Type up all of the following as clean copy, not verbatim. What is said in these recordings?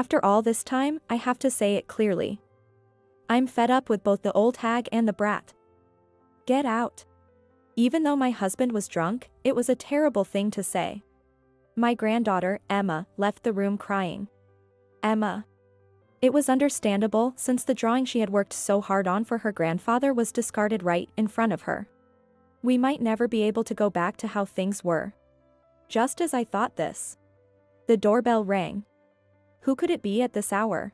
After all this time, I have to say it clearly. I'm fed up with both the old hag and the brat. Get out. Even though my husband was drunk, it was a terrible thing to say. My granddaughter, Emma, left the room crying. Emma. It was understandable since the drawing she had worked so hard on for her grandfather was discarded right in front of her. We might never be able to go back to how things were. Just as I thought this. The doorbell rang. Who could it be at this hour?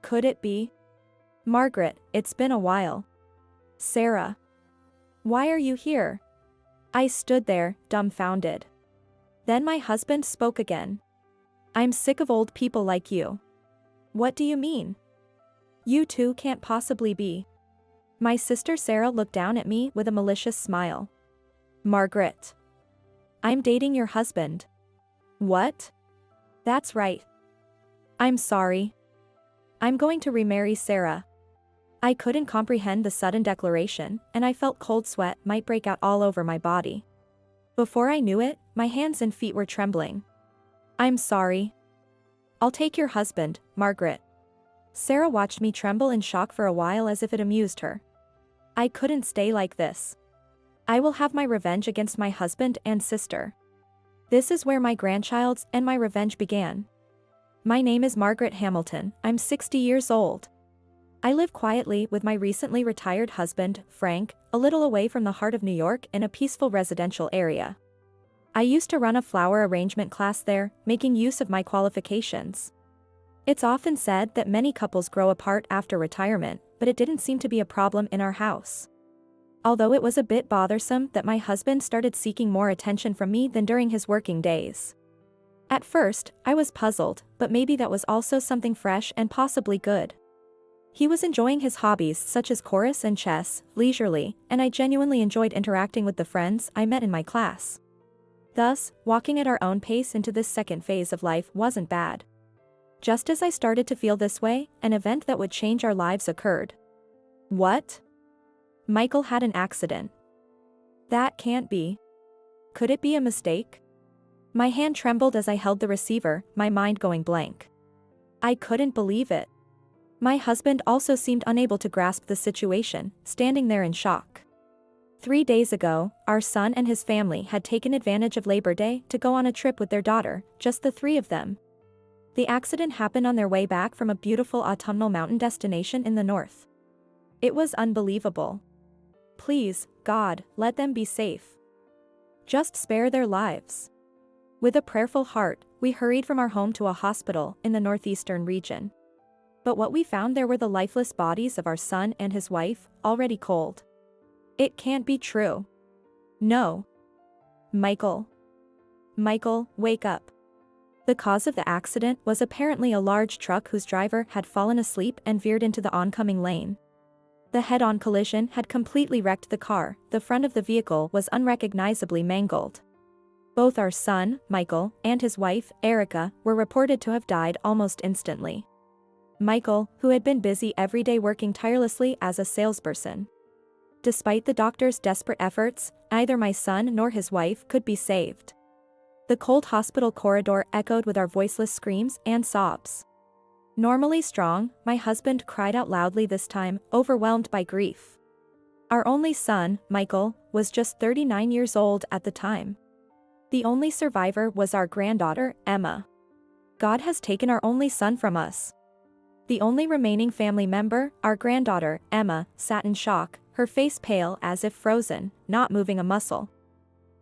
Could it be? Margaret, it's been a while. Sarah. Why are you here? I stood there, dumbfounded. Then my husband spoke again. I'm sick of old people like you. What do you mean? You two can't possibly be. My sister Sarah looked down at me with a malicious smile. Margaret. I'm dating your husband. What? That's right. I'm sorry. I'm going to remarry Sarah. I couldn't comprehend the sudden declaration, and I felt cold sweat might break out all over my body. Before I knew it, my hands and feet were trembling. I'm sorry. I'll take your husband, Margaret. Sarah watched me tremble in shock for a while as if it amused her. I couldn't stay like this. I will have my revenge against my husband and sister. This is where my grandchild's and my revenge began. My name is Margaret Hamilton, I'm 60 years old. I live quietly with my recently retired husband, Frank, a little away from the heart of New York in a peaceful residential area. I used to run a flower arrangement class there, making use of my qualifications. It's often said that many couples grow apart after retirement, but it didn't seem to be a problem in our house. Although it was a bit bothersome that my husband started seeking more attention from me than during his working days. At first, I was puzzled, but maybe that was also something fresh and possibly good. He was enjoying his hobbies such as chorus and chess, leisurely, and I genuinely enjoyed interacting with the friends I met in my class. Thus, walking at our own pace into this second phase of life wasn't bad. Just as I started to feel this way, an event that would change our lives occurred. What? Michael had an accident. That can't be. Could it be a mistake? My hand trembled as I held the receiver, my mind going blank. I couldn't believe it. My husband also seemed unable to grasp the situation, standing there in shock. 3 days ago, our son and his family had taken advantage of Labor Day to go on a trip with their daughter, just the three of them. The accident happened on their way back from a beautiful autumnal mountain destination in the north. It was unbelievable. Please, God, let them be safe. Just spare their lives. With a prayerful heart, we hurried from our home to a hospital in the northeastern region. But what we found there were the lifeless bodies of our son and his wife, already cold. It can't be true. No. Michael. Michael, wake up. The cause of the accident was apparently a large truck whose driver had fallen asleep and veered into the oncoming lane. The head-on collision had completely wrecked the car, the front of the vehicle was unrecognizably mangled. Both our son, Michael, and his wife, Erica, were reported to have died almost instantly. Michael, who had been busy every day working tirelessly as a salesperson. Despite the doctor's desperate efforts, neither my son nor his wife could be saved. The cold hospital corridor echoed with our voiceless screams and sobs. Normally strong, my husband cried out loudly this time, overwhelmed by grief. Our only son, Michael, was just 39 years old at the time. The only survivor was our granddaughter, Emma. God has taken our only son from us. The only remaining family member, our granddaughter, Emma, sat in shock, her face pale as if frozen, not moving a muscle.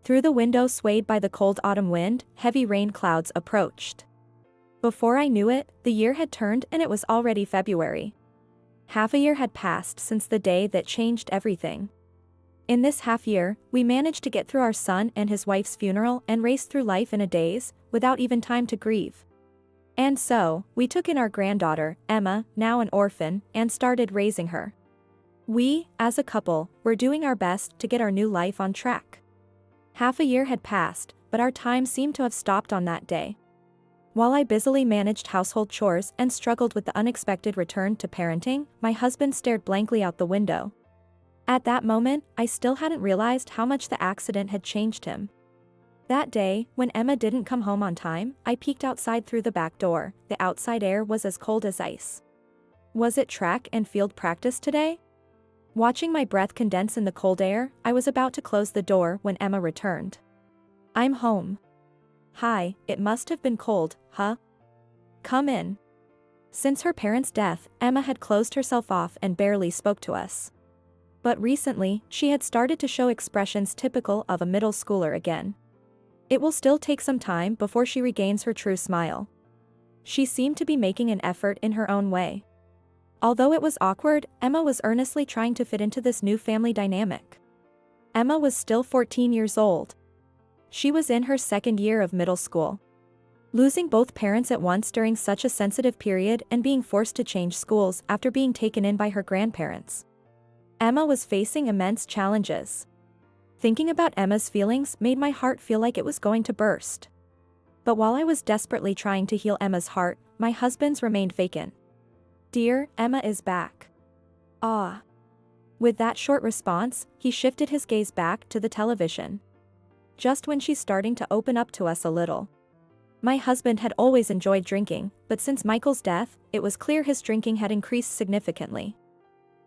Through the window swayed by the cold autumn wind, heavy rain clouds approached. Before I knew it, the year had turned and it was already February. Half a year had passed since the day that changed everything. In this half year, we managed to get through our son and his wife's funeral and race through life in a daze, without even time to grieve. And so, we took in our granddaughter, Emma, now an orphan, and started raising her. We, as a couple, were doing our best to get our new life on track. Half a year had passed, but our time seemed to have stopped on that day. While I busily managed household chores and struggled with the unexpected return to parenting, my husband stared blankly out the window. At that moment, I still hadn't realized how much the accident had changed him. That day, when Emma didn't come home on time, I peeked outside through the back door. The outside air was as cold as ice. Was it track and field practice today? Watching my breath condense in the cold air, I was about to close the door when Emma returned. I'm home. Hi, it must have been cold, huh? Come in. Since her parents' death, Emma had closed herself off and barely spoke to us. But recently, she had started to show expressions typical of a middle schooler again. It will still take some time before she regains her true smile. She seemed to be making an effort in her own way. Although it was awkward, Emma was earnestly trying to fit into this new family dynamic. Emma was still 14 years old. She was in her second year of middle school. Losing both parents at once during such a sensitive period and being forced to change schools after being taken in by her grandparents. Emma was facing immense challenges. Thinking about Emma's feelings made my heart feel like it was going to burst. But while I was desperately trying to heal Emma's heart, my husband's remained vacant. Dear, Emma is back. Ah. With that short response, he shifted his gaze back to the television. Just when she's starting to open up to us a little. My husband had always enjoyed drinking, but since Michael's death, it was clear his drinking had increased significantly.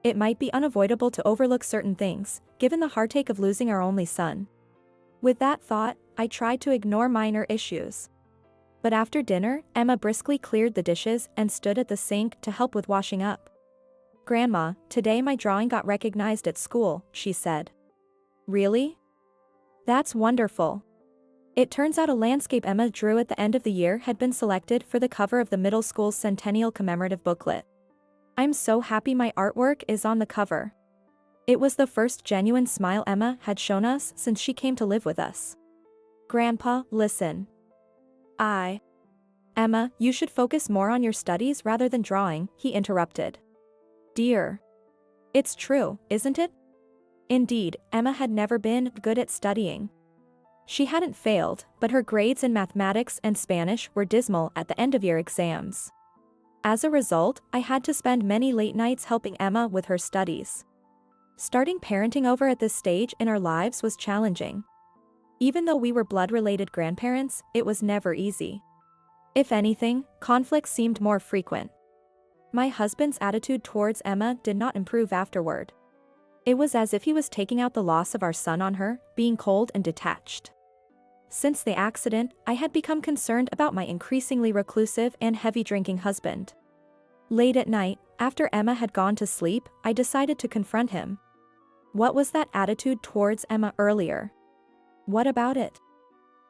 It might be unavoidable to overlook certain things, given the heartache of losing our only son. With that thought, I tried to ignore minor issues. But after dinner, Emma briskly cleared the dishes and stood at the sink to help with washing up. Grandma, today my drawing got recognized at school, she said. Really? That's wonderful. It turns out a landscape Emma drew at the end of the year had been selected for the cover of the middle school's centennial commemorative booklet. I'm so happy my artwork is on the cover. It was the first genuine smile Emma had shown us since she came to live with us. Grandpa, listen. Emma, you should focus more on your studies rather than drawing, he interrupted. Dear. It's true, isn't it? Indeed, Emma had never been good at studying. She hadn't failed, but her grades in mathematics and Spanish were dismal at the end-of-year exams. As a result, I had to spend many late nights helping Emma with her studies. Starting parenting over at this stage in our lives was challenging. Even though we were blood-related grandparents, it was never easy. If anything, conflicts seemed more frequent. My husband's attitude towards Emma did not improve afterward. It was as if he was taking out the loss of our son on her, being cold and detached. Since the accident, I had become concerned about my increasingly reclusive and heavy-drinking husband. Late at night, after Emma had gone to sleep, I decided to confront him. What was that attitude towards Emma earlier? What about it?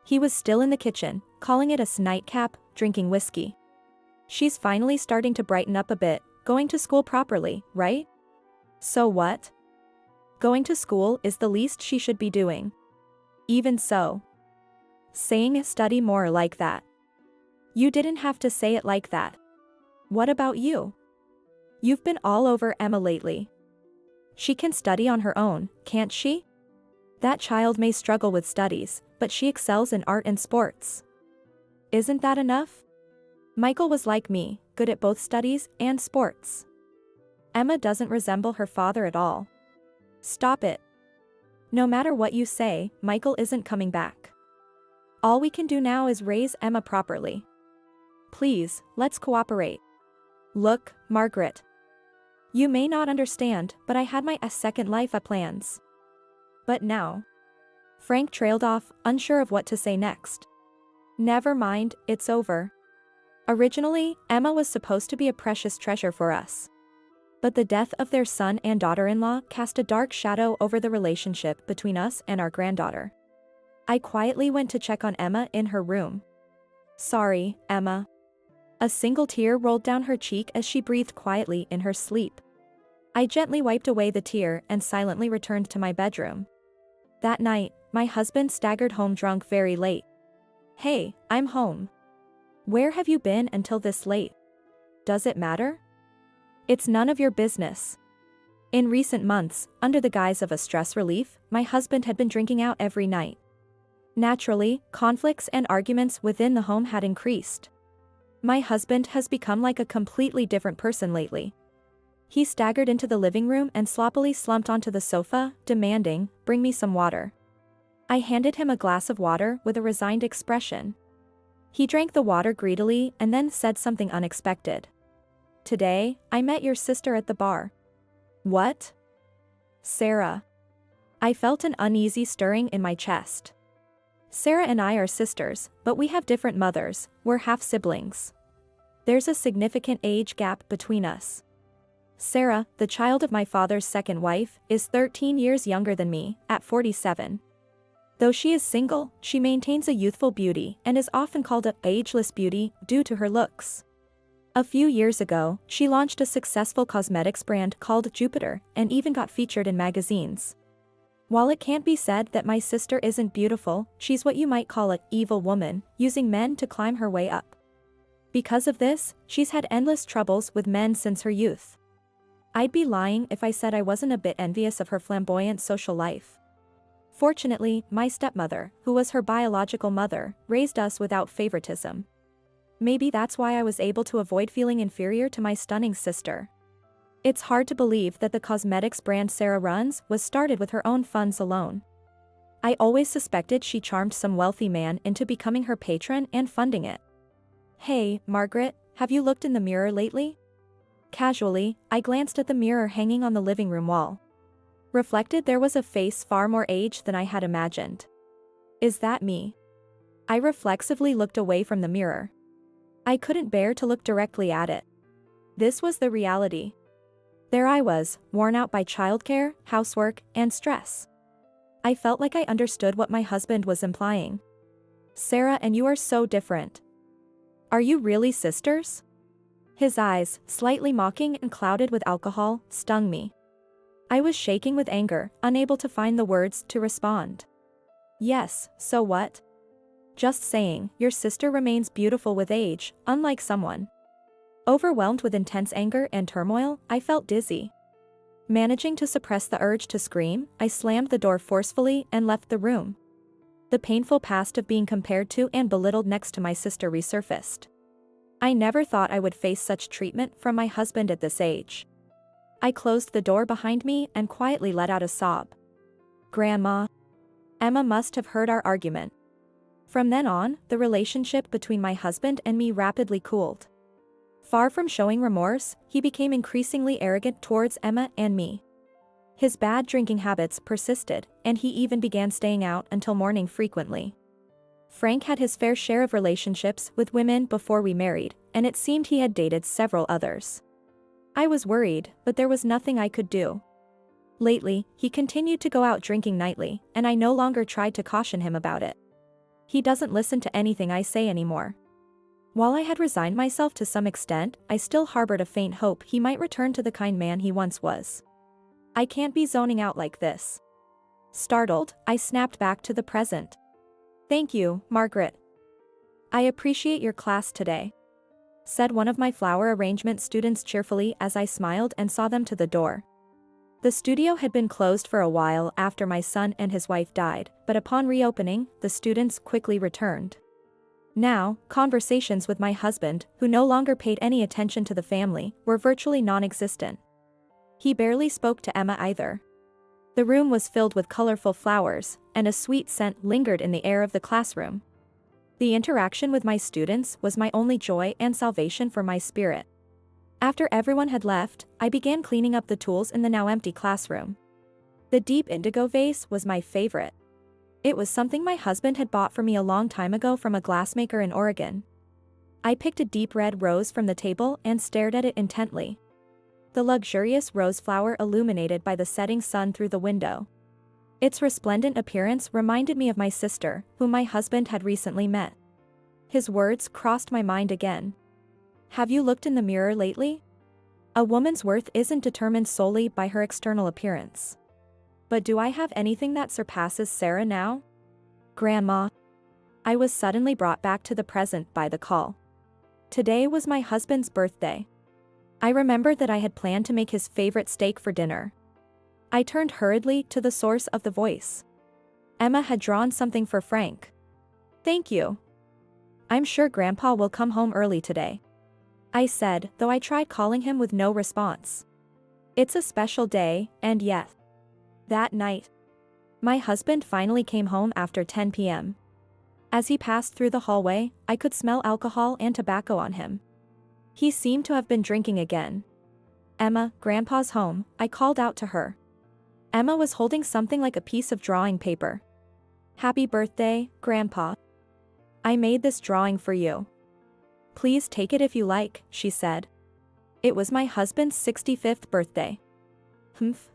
He was still in the kitchen, calling it a nightcap, drinking whiskey. She's finally starting to brighten up a bit, going to school properly, right? So what? Going to school is the least she should be doing. Even so. Saying study more like that. You didn't have to say it like that. What about you? You've been all over Emma lately. She can study on her own, can't she? That child may struggle with studies, but she excels in art and sports. Isn't that enough? Michael was like me, good at both studies and sports. Emma doesn't resemble her father at all. Stop it. No matter what you say, Michael isn't coming back. All we can do now is raise Emma properly. Please, let's cooperate. Look, Margaret. You may not understand, but I had my second life plans. But now. Frank trailed off, unsure of what to say next. Never mind, it's over. Originally, Emma was supposed to be a precious treasure for us. But the death of their son and daughter-in-law cast a dark shadow over the relationship between us and our granddaughter. I quietly went to check on Emma in her room. Sorry, Emma. A single tear rolled down her cheek as she breathed quietly in her sleep. I gently wiped away the tear and silently returned to my bedroom. That night, my husband staggered home drunk very late. Hey, I'm home. Where have you been until this late? Does it matter? It's none of your business. In recent months, under the guise of a stress relief, my husband had been drinking out every night. Naturally, conflicts and arguments within the home had increased. My husband has become like a completely different person lately. He staggered into the living room and sloppily slumped onto the sofa, demanding, "Bring me some water." I handed him a glass of water with a resigned expression. He drank the water greedily and then said something unexpected. "Today, I met your sister at the bar." "What?" "Sarah." I felt an uneasy stirring in my chest. "Sarah and I are sisters, but we have different mothers, we're half-siblings. There's a significant age gap between us. Sarah, the child of my father's second wife, is 13 years younger than me, at 47. Though she is single, she maintains a youthful beauty and is often called a ageless beauty due to her looks. A few years ago, she launched a successful cosmetics brand called Jupiter and even got featured in magazines. While it can't be said that my sister isn't beautiful, she's what you might call an evil woman, using men to climb her way up. Because of this, she's had endless troubles with men since her youth. I'd be lying if I said I wasn't a bit envious of her flamboyant social life. Fortunately, my stepmother, who was her biological mother, raised us without favoritism. Maybe that's why I was able to avoid feeling inferior to my stunning sister. It's hard to believe that the cosmetics brand Sarah runs was started with her own funds alone. I always suspected she charmed some wealthy man into becoming her patron and funding it. "Hey, Margaret, have you looked in the mirror lately?" Casually, I glanced at the mirror hanging on the living room wall. Reflected, there was a face far more aged than I had imagined. "Is that me?" I reflexively looked away from the mirror. I couldn't bear to look directly at it. This was the reality. There I was, worn out by childcare, housework, and stress. I felt like I understood what my husband was implying. "Sarah and you are so different. Are you really sisters?" His eyes, slightly mocking and clouded with alcohol, stung me. I was shaking with anger, unable to find the words to respond. "Yes, so what? Just saying, your sister remains beautiful with age, unlike someone." Overwhelmed with intense anger and turmoil, I felt dizzy. Managing to suppress the urge to scream, I slammed the door forcefully and left the room. The painful past of being compared to and belittled next to my sister resurfaced. I never thought I would face such treatment from my husband at this age. I closed the door behind me and quietly let out a sob. "Grandma." Emma must have heard our argument. From then on, the relationship between my husband and me rapidly cooled. Far from showing remorse, he became increasingly arrogant towards Emma and me. His bad drinking habits persisted, and he even began staying out until morning frequently. Frank had his fair share of relationships with women before we married, and it seemed he had dated several others. I was worried, but there was nothing I could do. Lately, he continued to go out drinking nightly, and I no longer tried to caution him about it. He doesn't listen to anything I say anymore. While I had resigned myself to some extent, I still harbored a faint hope he might return to the kind man he once was. I can't be zoning out like this. Startled, I snapped back to the present. "Thank you, Margaret. I appreciate your class today," said one of my flower arrangement students cheerfully as I smiled and saw them to the door. The studio had been closed for a while after my son and his wife died, but upon reopening, the students quickly returned. Now, conversations with my husband, who no longer paid any attention to the family, were virtually non-existent. He barely spoke to Emma either. The room was filled with colorful flowers, and a sweet scent lingered in the air of the classroom. The interaction with my students was my only joy and salvation for my spirit. After everyone had left, I began cleaning up the tools in the now empty classroom. The deep indigo vase was my favorite. It was something my husband had bought for me a long time ago from a glassmaker in Oregon. I picked a deep red rose from the table and stared at it intently. The luxurious rose flower illuminated by the setting sun through the window. Its resplendent appearance reminded me of my sister, whom my husband had recently met. His words crossed my mind again. "Have you looked in the mirror lately? A woman's worth isn't determined solely by her external appearance. But do I have anything that surpasses Sarah now?" "Grandma." I was suddenly brought back to the present by the call. Today was my husband's birthday. I remembered that I had planned to make his favorite steak for dinner. I turned hurriedly to the source of the voice. Emma had drawn something for Frank. "Thank you. I'm sure Grandpa will come home early today," I said, though I tried calling him with no response. It's a special day, and yet. That night, My husband finally came home after 10 p.m. As he passed through the hallway, I could smell alcohol and tobacco on him. He seemed to have been drinking again. "Emma, Grandpa's home," I called out to her. Emma was holding something like a piece of drawing paper. "Happy birthday, Grandpa. I made this drawing for you. Please take it if you like," she said. It was my husband's 65th birthday.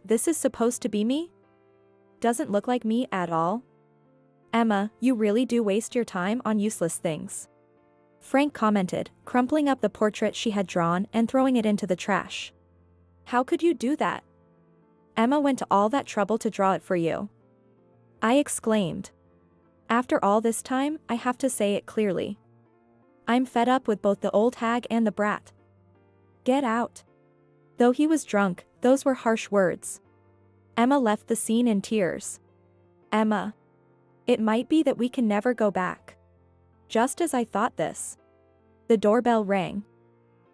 This is supposed to be me? Doesn't look like me at all. "Emma, you really do waste your time on useless things," Frank commented, crumpling up the portrait she had drawn and throwing it into the trash. "How could you do that? Emma went to all that trouble to draw it for you," I exclaimed. After all this time, I have to say it clearly. I'm fed up with both the old hag and the brat. Get out. Though he was drunk, those were harsh words. Emma left the scene in tears. "Emma. It might be that we can never go back." Just as I thought this, the doorbell rang.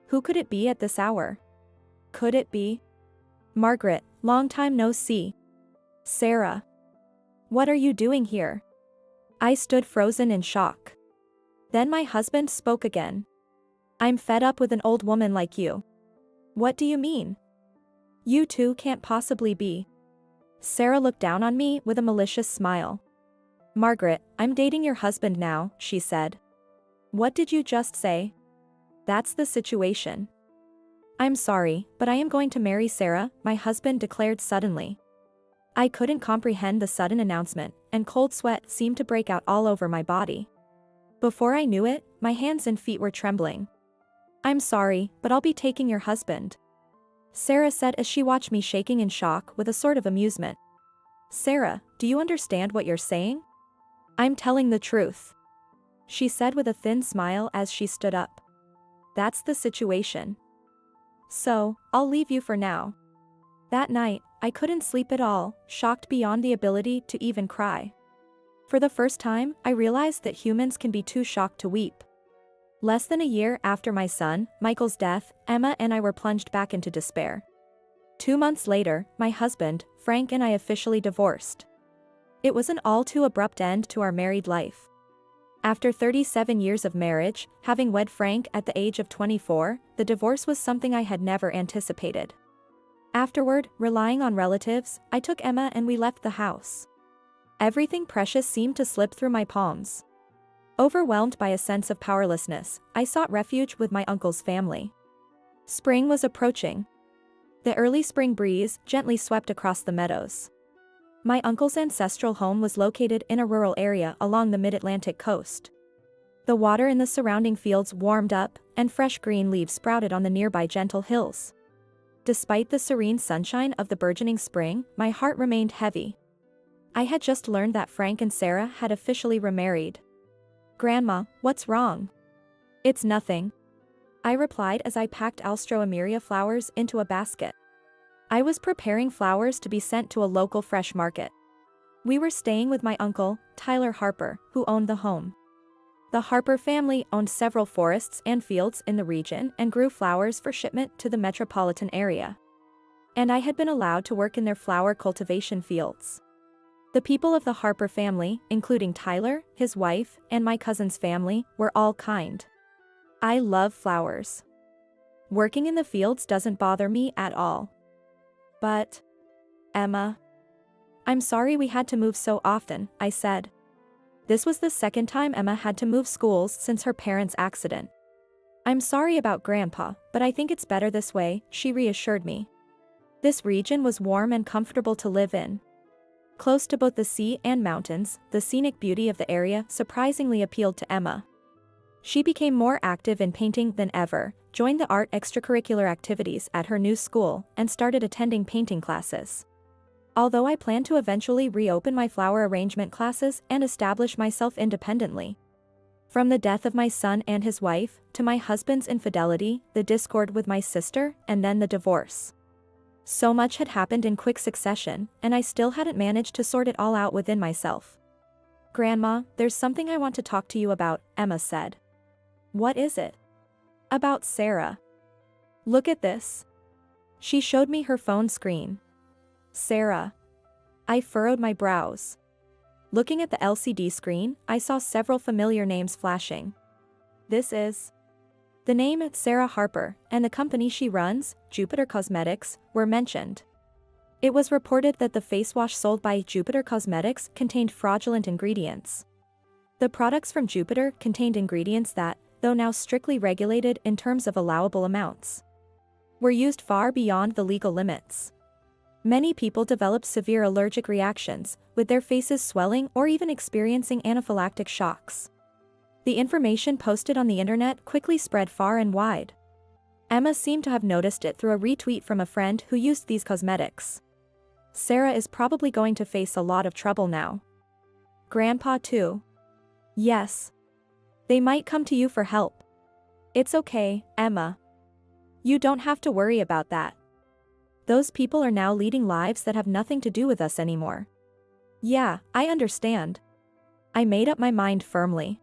Who could it be at this hour? Could it be Margaret? Long time no see. "Sarah. What are you doing here?" I stood frozen in shock. Then my husband spoke again. "I'm fed up with an old woman like you." "What do you mean? You two can't possibly be." Sarah looked down on me with a malicious smile. "Margaret, I'm dating your husband now," she said. "What did you just say?" "That's the situation." "I'm sorry, but I am going to marry Sarah," my husband declared suddenly. I couldn't comprehend the sudden announcement, and cold sweat seemed to break out all over my body. Before I knew it, my hands and feet were trembling. "I'm sorry, but I'll be taking your husband," Sarah said as she watched me shaking in shock with a sort of amusement. "Sarah, do you understand what you're saying?" "I'm telling the truth," she said with a thin smile as she stood up. "That's the situation. So, I'll leave you for now." That night, I couldn't sleep at all, shocked beyond the ability to even cry. For the first time, I realized that humans can be too shocked to weep. Less than a year after my son, Michael's death, Emma and I were plunged back into despair. 2 months later, my husband, Frank, and I officially divorced. It was an all too abrupt end to our married life. After 37 years of marriage, having wed Frank at the age of 24, the divorce was something I had never anticipated. Afterward, relying on relatives, I took Emma and we left the house. Everything precious seemed to slip through my palms. Overwhelmed by a sense of powerlessness, I sought refuge with my uncle's family. Spring was approaching. The early spring breeze gently swept across the meadows. My uncle's ancestral home was located in a rural area along the mid-Atlantic coast. The water in the surrounding fields warmed up, and fresh green leaves sprouted on the nearby gentle hills. Despite the serene sunshine of the burgeoning spring, my heart remained heavy. I had just learned that Frank and Sarah had officially remarried. "Grandma, what's wrong?" "It's nothing," I replied as I packed Alstroemeria flowers into a basket. I was preparing flowers to be sent to a local fresh market. We were staying with my uncle, Tyler Harper, who owned the home. The Harper family owned several forests and fields in the region and grew flowers for shipment to the metropolitan area. And I had been allowed to work in their flower cultivation fields. The people of the Harper family, including Tyler, his wife, and my cousin's family, were all kind. I love flowers. Working in the fields doesn't bother me at all. But, "Emma. I'm sorry we had to move so often," I said. This was the second time Emma had to move schools since her parents' accident. "I'm sorry about Grandpa, but I think it's better this way," she reassured me. This region was warm and comfortable to live in. Close to both the sea and mountains, the scenic beauty of the area surprisingly appealed to Emma. She became more active in painting than ever, joined the art extracurricular activities at her new school, and started attending painting classes. Although I plan to eventually reopen my flower arrangement classes and establish myself independently. From the death of my son and his wife, to my husband's infidelity, the discord with my sister, and then the divorce. So much had happened in quick succession, and I still hadn't managed to sort it all out within myself. "Grandma, there's something I want to talk to you about," Emma said. "What is it?" "About Sarah. Look at this." She showed me her phone screen. "Sarah." I furrowed my brows. Looking at the LCD screen, I saw several familiar names flashing. This is... The name Sarah Harper and the company she runs, Jupiter Cosmetics, were mentioned. It was reported that the face wash sold by Jupiter Cosmetics contained fraudulent ingredients. The products from Jupiter contained ingredients that, though now strictly regulated in terms of allowable amounts, were used far beyond the legal limits. Many people developed severe allergic reactions, with their faces swelling or even experiencing anaphylactic shocks. The information posted on the internet quickly spread far and wide. Emma seemed to have noticed it through a retweet from a friend who used these cosmetics. Sarah is probably going to face a lot of trouble now. Grandpa too. Yes. They might come to you for help. It's okay, Emma. You don't have to worry about that. Those people are now leading lives that have nothing to do with us anymore. Yeah, I understand. I made up my mind firmly.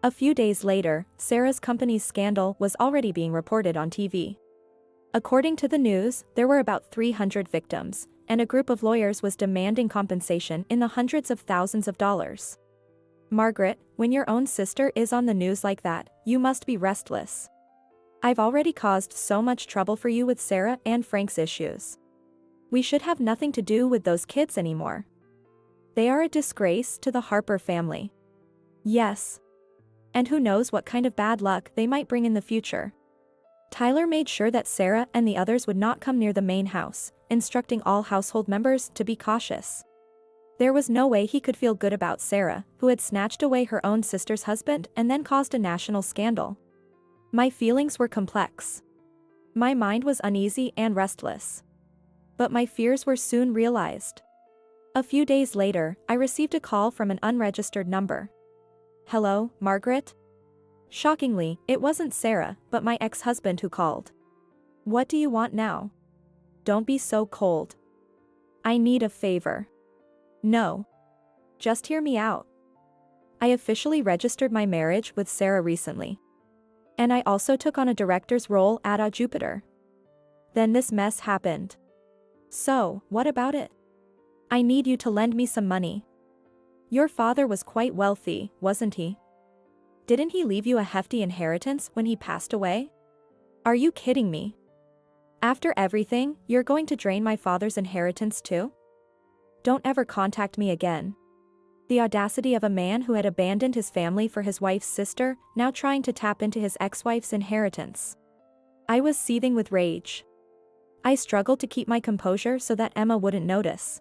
A few days later, Sarah's company's scandal was already being reported on TV. According to the news, there were about 300 victims, and a group of lawyers was demanding compensation in the hundreds of thousands of dollars. Margaret, when your own sister is on the news like that, you must be restless. I've already caused so much trouble for you with Sarah and Frank's issues. We should have nothing to do with those kids anymore. They are a disgrace to the Harper family. Yes. And who knows what kind of bad luck they might bring in the future. Tyler made sure that Sarah and the others would not come near the main house, instructing all household members to be cautious. There was no way he could feel good about Sarah, who had snatched away her own sister's husband and then caused a national scandal. My feelings were complex. My mind was uneasy and restless. But my fears were soon realized. A few days later, I received a call from an unregistered number. Hello, Margaret? Shockingly, it wasn't Sarah, but my ex-husband who called. What do you want now? Don't be so cold. I need a favor. No. Just hear me out. I officially registered my marriage with Sarah recently. And I also took on a director's role at Jupiter. Then this mess happened. So, what about it? I need you to lend me some money. Your father was quite wealthy, wasn't he? Didn't he leave you a hefty inheritance when he passed away? Are you kidding me? After everything, you're going to drain my father's inheritance too? Don't ever contact me again. The audacity of a man who had abandoned his family for his wife's sister, now trying to tap into his ex-wife's inheritance. I was seething with rage. I struggled to keep my composure so that Emma wouldn't notice.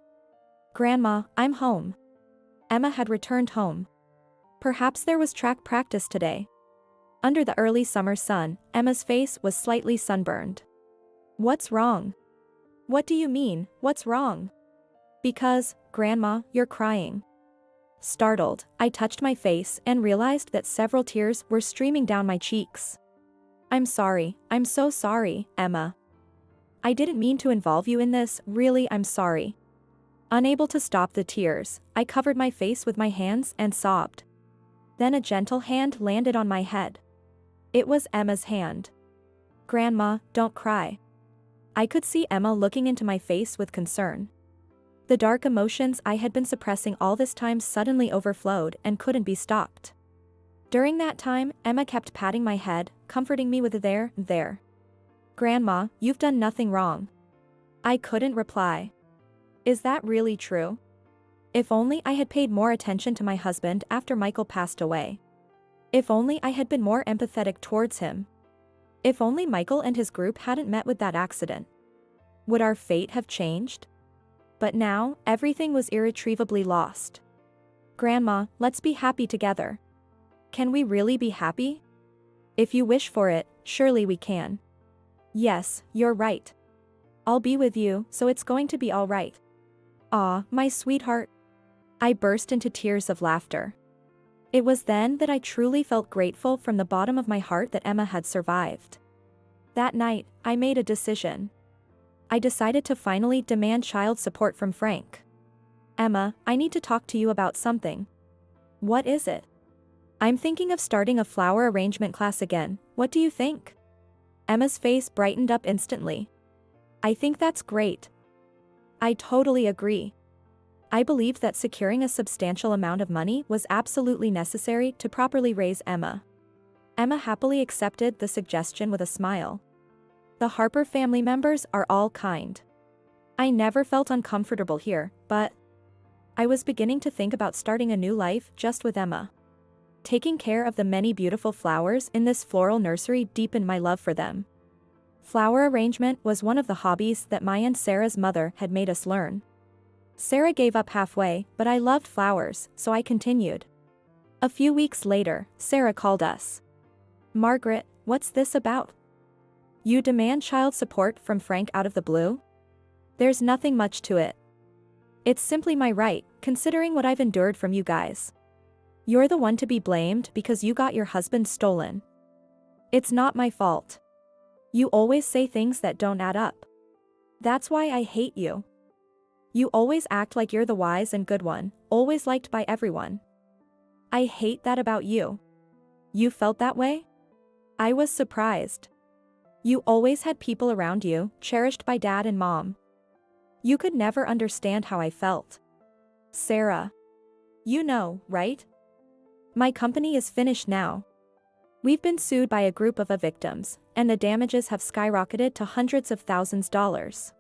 Grandma, I'm home. Emma had returned home. Perhaps there was track practice today. Under the early summer sun, Emma's face was slightly sunburned. What's wrong? What do you mean, what's wrong? Because, Grandma, you're crying. Startled, I touched my face and realized that several tears were streaming down my cheeks. I'm sorry, I'm so sorry, Emma. I didn't mean to involve you in this, really I'm sorry. Unable to stop the tears, I covered my face with my hands and sobbed. Then a gentle hand landed on my head. It was Emma's hand. Grandma, don't cry. I could see Emma looking into my face with concern. The dark emotions I had been suppressing all this time suddenly overflowed and couldn't be stopped. During that time, Emma kept patting my head, comforting me with a there. Grandma, you've done nothing wrong. I couldn't reply. Is that really true? If only I had paid more attention to my husband after Michael passed away. If only I had been more empathetic towards him. If only Michael and his group hadn't met with that accident. Would our fate have changed? But now, everything was irretrievably lost. Grandma, let's be happy together. Can we really be happy? If you wish for it, surely we can. Yes, you're right. I'll be with you, so it's going to be all right. Aw, my sweetheart. I burst into tears of laughter. It was then that I truly felt grateful from the bottom of my heart that Emma had survived. That night, I made a decision. I decided to finally demand child support from Frank. Emma, I need to talk to you about something. What is it? I'm thinking of starting a flower arrangement class again, what do you think? Emma's face brightened up instantly. I think that's great. I totally agree. I believed that securing a substantial amount of money was absolutely necessary to properly raise Emma. Emma happily accepted the suggestion with a smile. The Harper family members are all kind. I never felt uncomfortable here, but I was beginning to think about starting a new life just with Emma. Taking care of the many beautiful flowers in this floral nursery deepened my love for them. Flower arrangement was one of the hobbies that my and Sarah's mother had made us learn. Sarah gave up halfway, but I loved flowers, so I continued. A few weeks later, Sarah called us. "Margaret, what's this about? You demand child support from Frank out of the blue?" "There's nothing much to it. It's simply my right, considering what I've endured from you guys. You're the one to be blamed because you got your husband stolen. It's not my fault. You always say things that don't add up. That's why I hate you. You always act like you're the wise and good one, always liked by everyone. I hate that about you. You felt that way?" I was surprised. "You always had people around you, cherished by Dad and Mom. You could never understand how I felt." "Sarah. You know, right? My company is finished now. We've been sued by a group of victims, and the damages have skyrocketed to hundreds of thousands of dollars.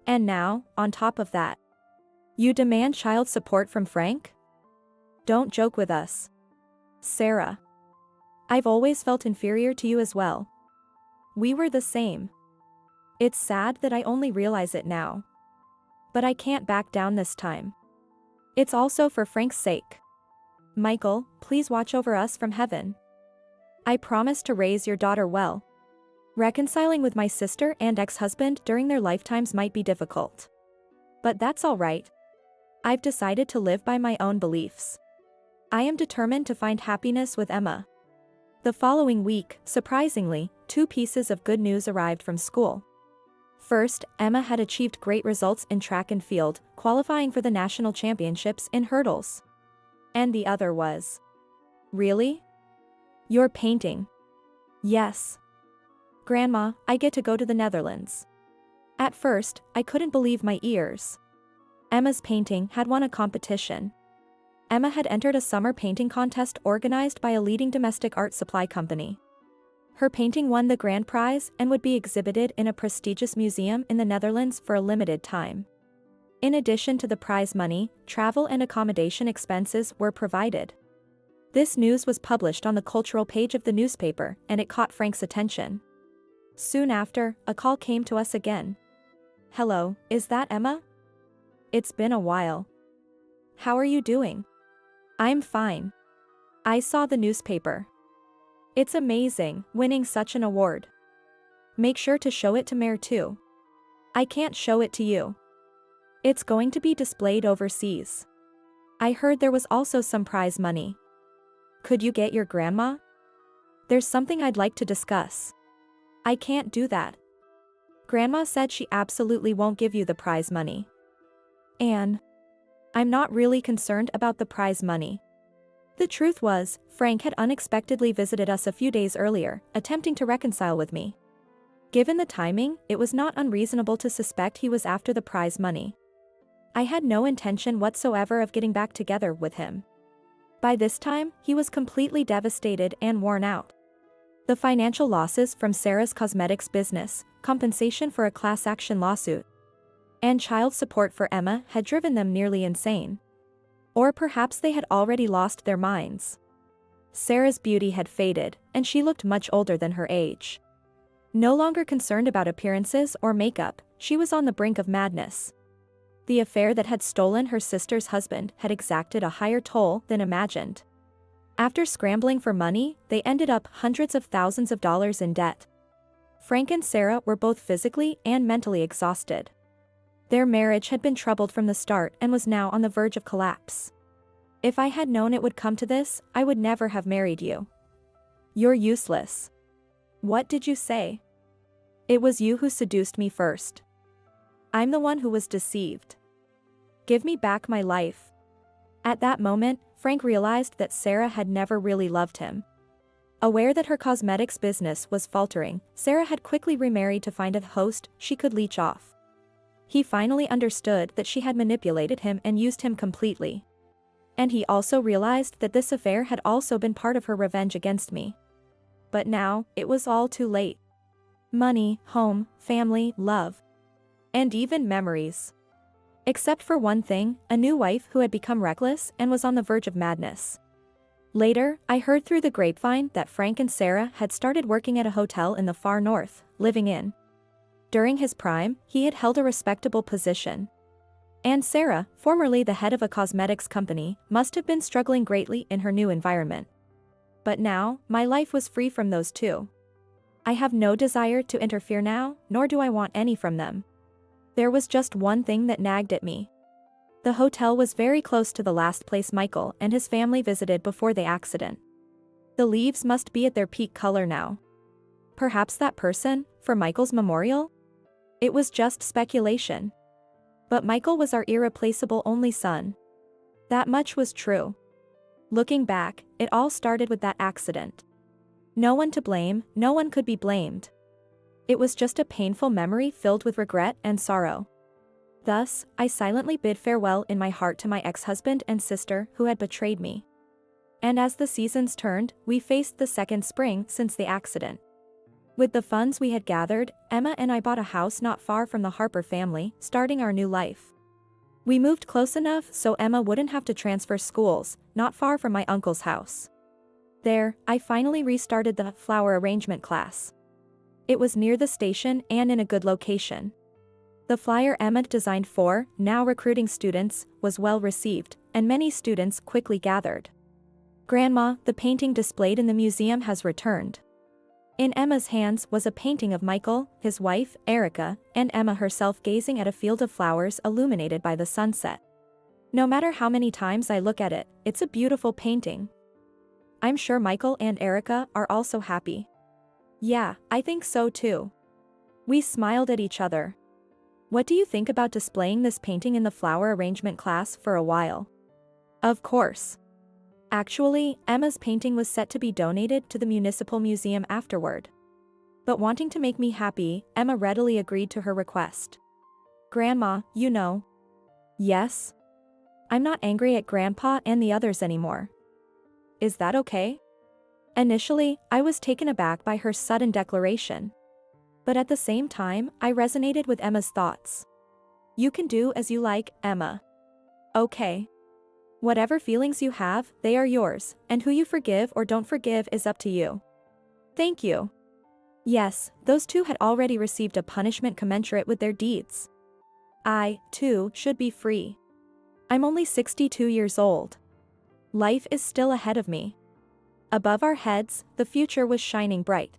And now, on top of that, you demand child support from Frank? Don't joke with us. Sarah. I've always felt inferior to you as well. We were the same. It's sad that I only realize it now. But I can't back down this time. It's also for Frank's sake. Michael, please watch over us from heaven. I promise to raise your daughter well. Reconciling with my sister and ex-husband during their lifetimes might be difficult. But that's all right. I've decided to live by my own beliefs. I am determined to find happiness with Emma." The following week, surprisingly, 2 pieces of good news arrived from school. First, Emma had achieved great results in track and field, qualifying for the national championships in hurdles. And the other was, "Really? You're painting?" "Yes. Grandma, I get to go to the Netherlands." At first, I couldn't believe my ears. Emma's painting had won a competition. Emma had entered a summer painting contest organized by a leading domestic art supply company. Her painting won the grand prize and would be exhibited in a prestigious museum in the Netherlands for a limited time. In addition to the prize money, travel and accommodation expenses were provided. This news was published on the cultural page of the newspaper, and it caught Frank's attention. Soon after, a call came to us again. "Hello, is that Emma? It's been a while. How are you doing?" "I'm fine. I saw the newspaper. It's amazing, winning such an award. Make sure to show it to Mayor too. I can't show it to you. It's going to be displayed overseas. I heard there was also some prize money. Could you get your grandma? There's something I'd like to discuss." "I can't do that. Grandma said she absolutely won't give you the prize money." "Anne, I'm not really concerned about the prize money." The truth was, Frank had unexpectedly visited us a few days earlier, attempting to reconcile with me. Given the timing, it was not unreasonable to suspect he was after the prize money. I had no intention whatsoever of getting back together with him. By this time, he was completely devastated and worn out. The financial losses from Sarah's cosmetics business, compensation for a class action lawsuit, and child support for Emma had driven them nearly insane. Or perhaps they had already lost their minds. Sarah's beauty had faded, and she looked much older than her age. No longer concerned about appearances or makeup, she was on the brink of madness. The affair that had stolen her sister's husband had exacted a higher toll than imagined. After scrambling for money, they ended up hundreds of thousands of dollars in debt. Frank and Sarah were both physically and mentally exhausted. Their marriage had been troubled from the start and was now on the verge of collapse. "If I had known it would come to this, I would never have married you. You're useless." "What did you say?" "It was you who seduced me first. I'm the one who was deceived. Give me back my life." At that moment, Frank realized that Sarah had never really loved him. Aware that her cosmetics business was faltering, Sarah had quickly remarried to find a host she could leech off. He finally understood that she had manipulated him and used him completely. And he also realized that this affair had also been part of her revenge against me. But now, it was all too late. Money, home, family, love. And even memories. Except for one thing, a new wife who had become reckless and was on the verge of madness. Later, I heard through the grapevine that Frank and Sarah had started working at a hotel in the far north, living in. During his prime, he had held a respectable position. And Sarah, formerly the head of a cosmetics company, must have been struggling greatly in her new environment. But now, my life was free from those two. I have no desire to interfere now, nor do I want any from them. There was just one thing that nagged at me. The hotel was very close to the last place Michael and his family visited before the accident. The leaves must be at their peak color now. Perhaps that person, for Michael's memorial? It was just speculation. But Michael was our irreplaceable only son. That much was true. Looking back, it all started with that accident. No one to blame, no one could be blamed. It was just a painful memory filled with regret and sorrow. Thus, I silently bid farewell in my heart to my ex-husband and sister who had betrayed me. And as the seasons turned, we faced the second spring since the accident. With the funds we had gathered, Emma and I bought a house not far from the Harper family, starting our new life. We moved close enough so Emma wouldn't have to transfer schools, not far from my uncle's house. There, I finally restarted the flower arrangement class. It was near the station and in a good location. The flyer Emma designed for, now recruiting students, was well received, and many students quickly gathered. Grandma, the painting displayed in the museum has returned. In Emma's hands was a painting of Michael, his wife, Erica, and Emma herself gazing at a field of flowers illuminated by the sunset. No matter how many times I look at it, it's a beautiful painting. I'm sure Michael and Erica are also happy. Yeah, I think so too. We smiled at each other. What do you think about displaying this painting in the flower arrangement class for a while? Of course. Actually, Emma's painting was set to be donated to the municipal museum afterward. But wanting to make me happy, Emma readily agreed to her request. Grandma, you know. Yes? I'm not angry at Grandpa and the others anymore. Is that okay? Initially, I was taken aback by her sudden declaration. But at the same time, I resonated with Emma's thoughts. You can do as you like, Emma. Okay. Whatever feelings you have, they are yours, and who you forgive or don't forgive is up to you. Thank you. Yes, those two had already received a punishment commensurate with their deeds. I, too, should be free. I'm only 62 years old. Life is still ahead of me. Above our heads, the future was shining bright.